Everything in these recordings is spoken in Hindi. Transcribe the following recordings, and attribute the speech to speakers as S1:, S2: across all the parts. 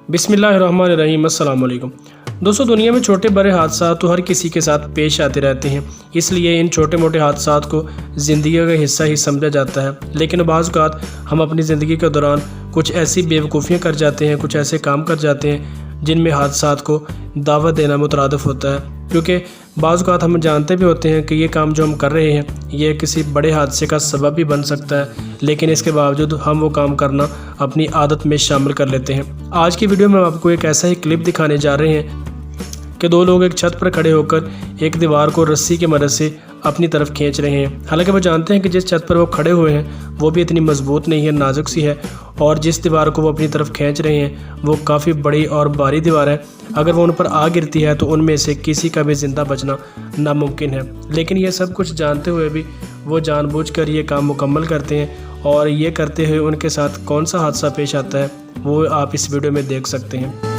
S1: बिस्मिल्लाहिर्रहमानिर्रहीम। अस्सलाम वालेकुम। दोस्तों, दुनिया में छोटे बड़े हादसा तो हर किसी के साथ पेश आते रहते हैं, इसलिए इन छोटे मोटे हादसा को ज़िंदगी का हिस्सा ही समझा जाता है। लेकिन बाज़ औक़ात हम अपनी ज़िंदगी के दौरान कुछ ऐसी बेवकूफ़ियाँ कर जाते हैं, कुछ ऐसे काम कर जाते हैं जिनमें हादसात को दावत देना मुतरादिफ होता है, क्योंकि बाज़ औक़ात हम जानते भी होते हैं कि ये काम जो हम कर रहे हैं ये किसी बड़े हादसे का सबब भी बन सकता है, लेकिन इसके बावजूद हम वो काम करना अपनी आदत में शामिल कर लेते हैं। आज की वीडियो में हम आपको एक ऐसा ही क्लिप दिखाने जा रहे हैं कि दो लोग एक छत पर खड़े होकर एक दीवार को रस्सी की मदद से अपनी तरफ खींच रहे हैं। हालांकि वो जानते हैं कि जिस छत पर वो खड़े हुए हैं वो भी इतनी मजबूत नहीं है, नाजुक सी है, और जिस दीवार को वो अपनी तरफ खींच रहे हैं वो काफ़ी बड़ी और भारी दीवार है। अगर वो उन पर आ गिरती है तो उनमें से किसी का भी ज़िंदा बचना नामुमकिन है। लेकिन ये सब कुछ जानते हुए भी वो जानबूझकर ये काम मुकम्मल करते हैं, और ये करते हुए उनके साथ कौन सा हादसा पेश आता है वो आप इस वीडियो में देख सकते हैं।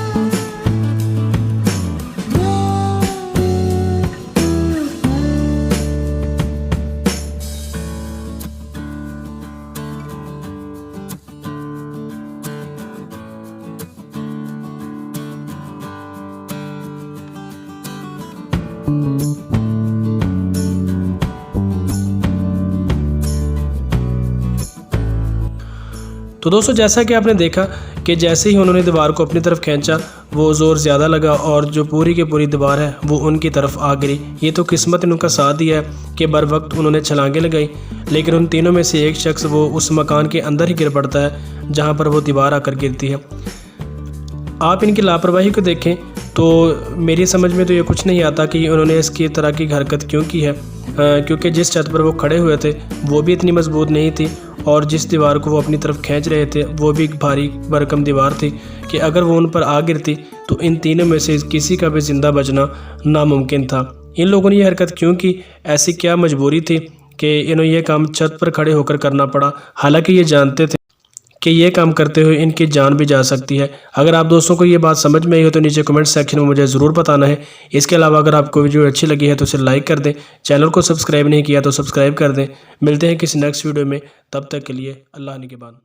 S1: तो दोस्तों, जैसा कि आपने देखा कि जैसे ही उन्होंने दीवार को अपनी तरफ खींचा वो ज़ोर ज़्यादा लगा और जो पूरी की पूरी दीवार है वो उनकी तरफ आ गिरी। ये तो किस्मत ने उनका साथ दिया है कि बर वक्त उन्होंने छलांगे लगाई, लेकिन उन तीनों में से एक शख्स वो उस मकान के अंदर ही गिर पड़ता है जहाँ पर वो दीवार आकर गिरती है। आप इनकी लापरवाही को देखें तो मेरी समझ में तो ये कुछ नहीं आता कि उन्होंने इसकी तरह की हरकत क्यों की है, क्योंकि जिस छत पर वो खड़े हुए थे वो भी इतनी मजबूत नहीं थी, और जिस दीवार को वो अपनी तरफ खींच रहे थे वो भी एक भारी भरकम दीवार थी कि अगर वो उन पर आ गिरती तो इन तीनों में से किसी का भी ज़िंदा बचना नामुमकिन था। इन लोगों ने ये हरकत क्यों की? ऐसी क्या मजबूरी थी कि इन्हें यह काम छत पर खड़े होकर करना पड़ा, हालांकि ये जानते थे कि ये काम करते हुए इनकी जान भी जा सकती है। अगर आप दोस्तों को ये बात समझ में आई हो तो नीचे कमेंट सेक्शन में मुझे ज़रूर बताना है। इसके अलावा अगर आपको वीडियो अच्छी लगी है तो उसे लाइक कर दें, चैनल को सब्सक्राइब नहीं किया तो सब्सक्राइब कर दें। मिलते हैं किसी नेक्स्ट वीडियो में, तब तक के लिए अल्लाह निगहबान।